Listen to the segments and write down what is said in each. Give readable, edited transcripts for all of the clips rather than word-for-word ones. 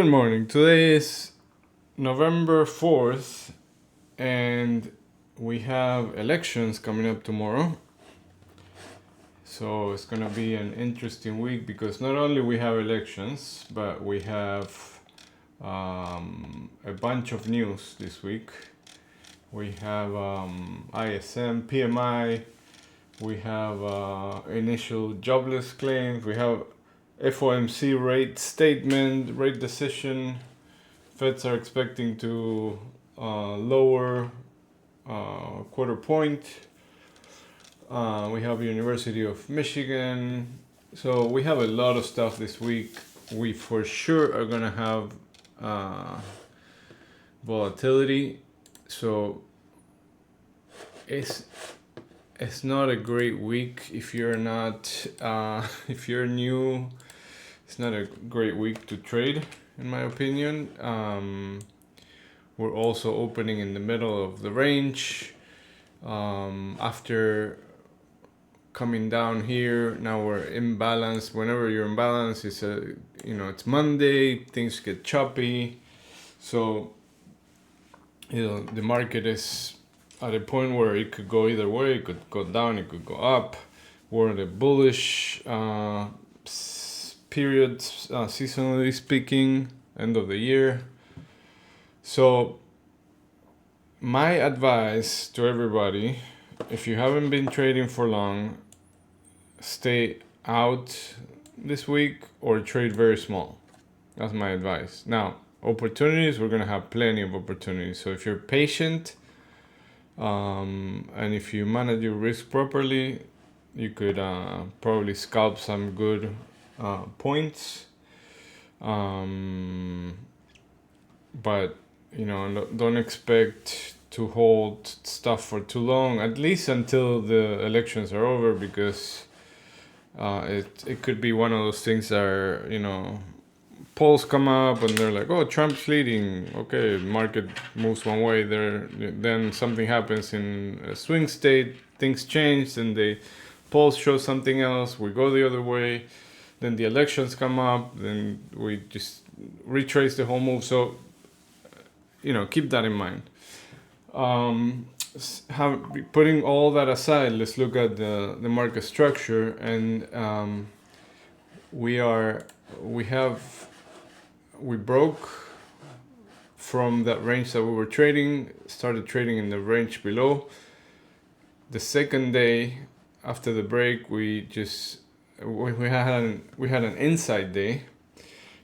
Good morning. Today is November 4th, and we have elections coming up tomorrow. So it's going to be an interesting week because not only we have elections, but we have a bunch of news this week. We have ISM, PMI, we have initial jobless claims, we have FOMC rate statement, rate decision. Feds are expecting to lower quarter point. We have University of Michigan. So we have a lot of stuff this week. We for sure are gonna have volatility. So it's not a great week if you're not if you're new. It's not a great week to trade, in my opinion. We're also opening in the middle of the range. After coming down here, now we're imbalanced. Whenever you're imbalanced, it's Monday. Things get choppy, so the market is at a point where it could go either way. It could go down. It could go up. We're in a bullish period, seasonally speaking, end of the year. So my advice to everybody, if you haven't been trading for long, stay out this week or trade very small. That's my advice. Now, opportunities, we're going to have plenty of opportunities. So if you're patient and if you manage your risk properly, you could probably scalp some good points. But don't expect to hold stuff for too long, at least until the elections are over, because it could be one of those things that are, polls come up and they're like, oh, Trump's leading. Okay, market moves one way. Then something happens in a swing state, things change, and the polls show something else. We go the other way. Then the elections come up. Then we just retrace the whole move. So, keep that in mind. Putting all that aside, let's look at the market structure, and we broke from that range that we were trading, started trading in the range below. The second day after the break, we had an inside day.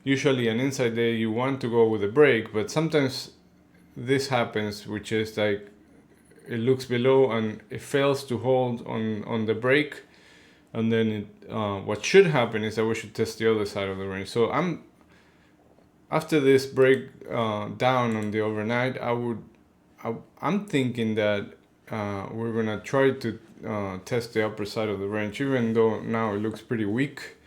Usually an inside day you want to go with a break, but sometimes this happens, which is like it looks below and it fails to hold on the break, and then what should happen is that we should test the other side of the range. So after this break down on the overnight, I'm thinking that we're gonna try to test the upper side of the range, even though now it looks pretty weak.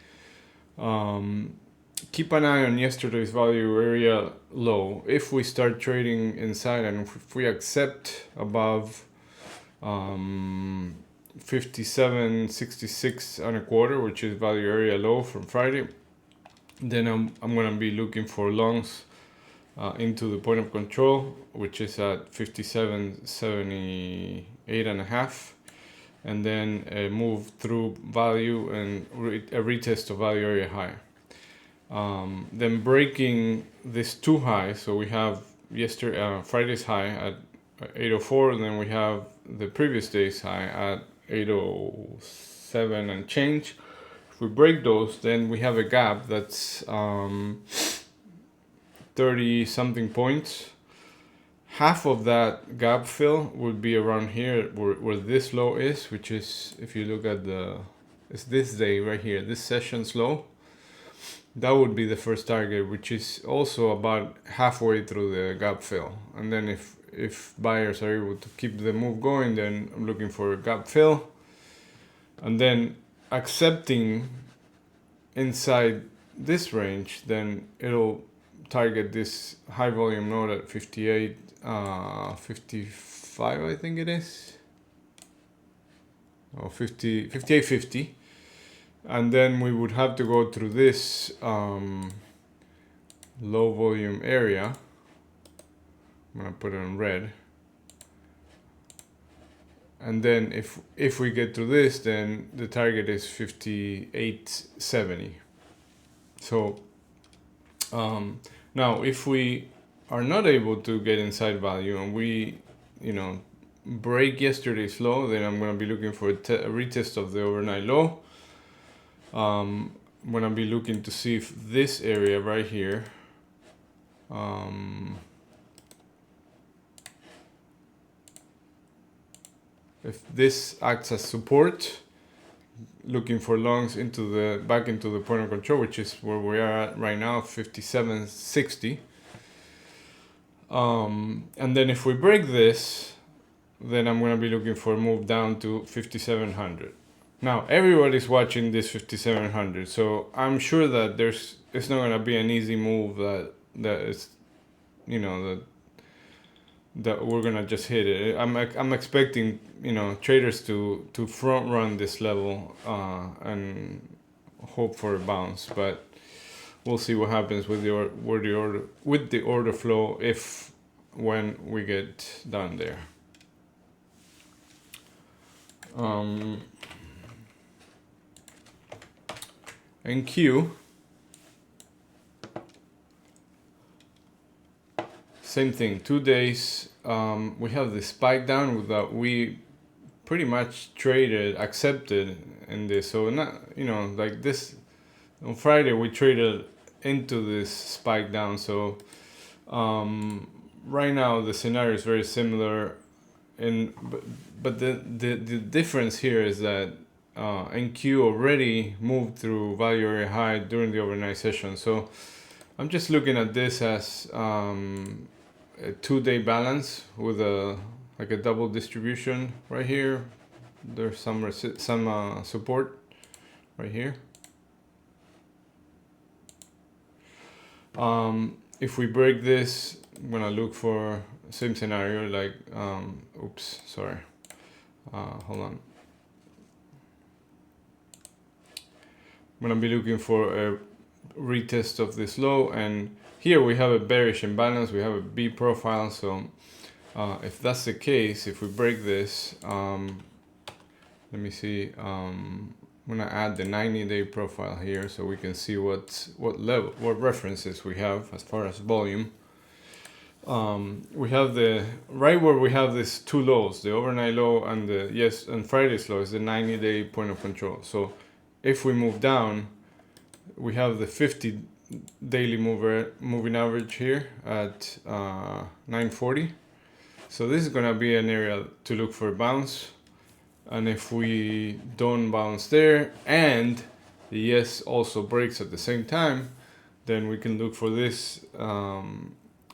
Keep an eye on yesterday's value area low. If we start trading inside and if we accept above 57.66 and a quarter, which is value area low from Friday, then I'm gonna be looking for longs into the point of control, which is at 57.78 and a half, and then a move through value and a retest of value area high. Then breaking this two high, so we have Friday's high at 804, and then we have the previous day's high at 807 and change. If we break those, then we have a gap that's 30 something points. Half of that gap fill would be around here where this low is, which is, if you look at it's this day right here, this session's low. That would be the first target, which is also about halfway through the gap fill. And then if buyers are able to keep the move going, then I'm looking for a gap fill. And then accepting inside this range, then it'll target this high volume node at 58.55, I think it is. Or 58.50. And then we would have to go through this low volume area. I'm gonna put it in red. And then if we get to this, then the target is 58.70. So now if we are not able to get inside value and we, break yesterday's low, then I'm going to be looking for a retest of the overnight low. I'm going to be looking to see if this area right here, if this acts as support, looking for longs back into the point of control, which is where we are at right now, 57.60. And then if we break this, then I'm going to be looking for a move down to 5,700. Now everybody's watching this 5,700, so I'm sure that it's not going to be an easy move that is, that we're going to just hit it. I'm expecting, traders to front run this level and hope for a bounce, but we'll see what happens with the order flow when we get down there. In Q, same thing. 2 days. We have the spike down that we pretty much accepted in this. So not, like this. On Friday we traded into this spike down. So right now the scenario is very similar. But the difference here is that NQ already moved through value area high during the overnight session. So I'm just looking at this as a 2-day balance with a double distribution right here. There's some support right here. If we break this, I'm gonna look for same scenario, like hold on. I'm gonna be looking for a retest of this low, and here we have a bearish imbalance, we have a B profile. So if that's the case, if we break this, let me see, I'm gonna add the 90-day profile here so we can see what references we have as far as volume. We have right where we have these two lows, the overnight low and Friday's low is the 90-day point of control. So if we move down, we have the 50 daily moving average here at 940. So this is gonna be an area to look for a bounce. And if we don't bounce there and the ES also breaks at the same time, then we can look for this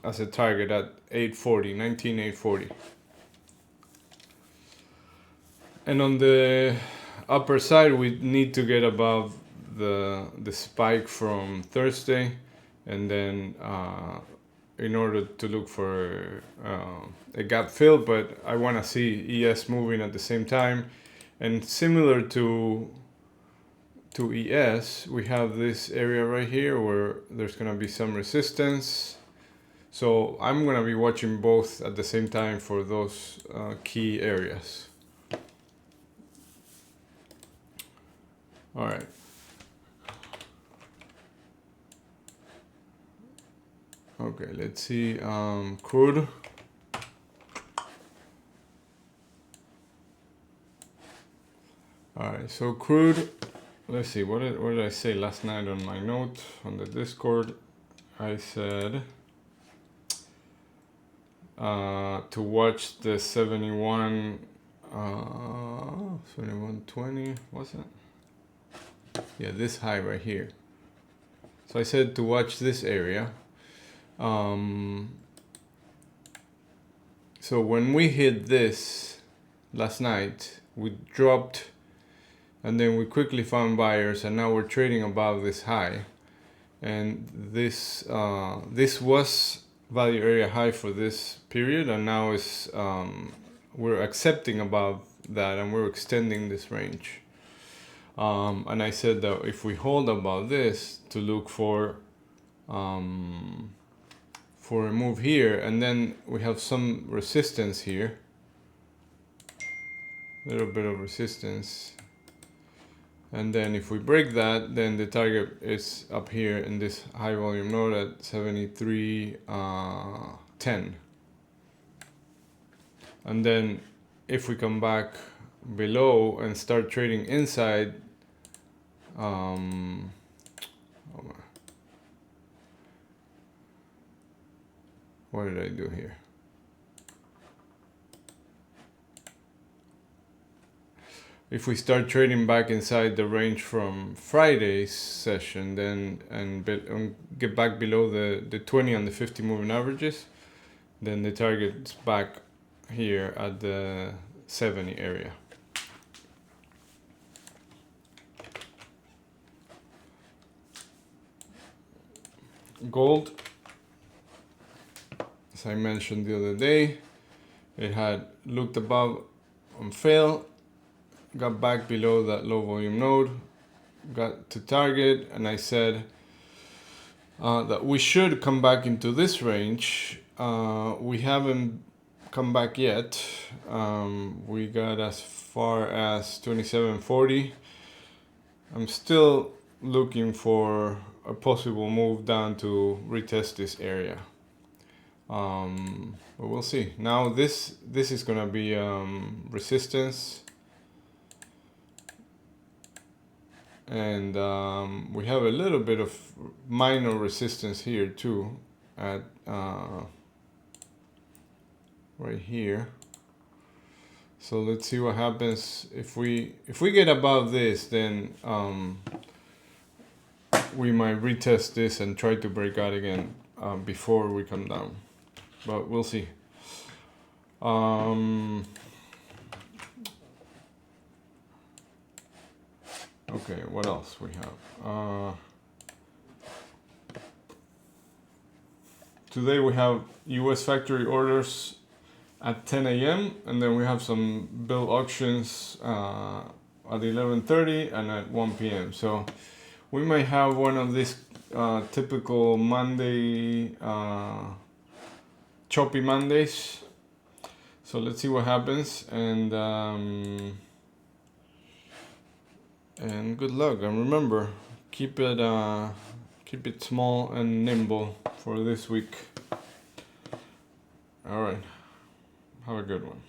as a target at 19,840. And on the upper side, we need to get above the spike from Thursday, and then in order to look for a gap fill, but I want to see ES moving at the same time. And similar to ES, we have this area right here where there's going to be some resistance. So I'm going to be watching both at the same time for those key areas. All right. Okay, let's see, crude. All right, so crude, let's see, what did I say last night on my note on the Discord? I said to watch the 7120, what's that? Yeah, this high right here. So I said to watch this area. So when we hit this last night, we dropped and then we quickly found buyers, and now we're trading above this high. And this was value area high for this period, and now is we're accepting above that and we're extending this range. And I said that if we hold above this, to look for for a move here, and then we have some resistance here, a little bit of resistance, and then if we break that, then the target is up here in this high volume node at 73.10. And then if we come back below and start trading inside, what did I do here? If we start trading back inside the range from Friday's session, then and get back below the 20 and the 50 moving averages, then the target's back here at the 70 area. Gold, as I mentioned the other day, it had looked above on fail, got back below that low volume node, got to target, and I said that we should come back into this range. We haven't come back yet. We got as far as 27.40. I'm still looking for a possible move down to retest this area. But we'll see. Now this is gonna be resistance, and we have a little bit of minor resistance here too at right here. So let's see what happens if we get above this, then we might retest this and try to break out again before we come down, but we'll see. Okay, what else we have? Today we have US factory orders at 10 a.m. and then we have some bill auctions at 11:30 and at 1 p.m. So we might have one of these typical Monday choppy Mondays. So let's see what happens, and good luck. And remember, keep it small and nimble for this week. All right, have a good one.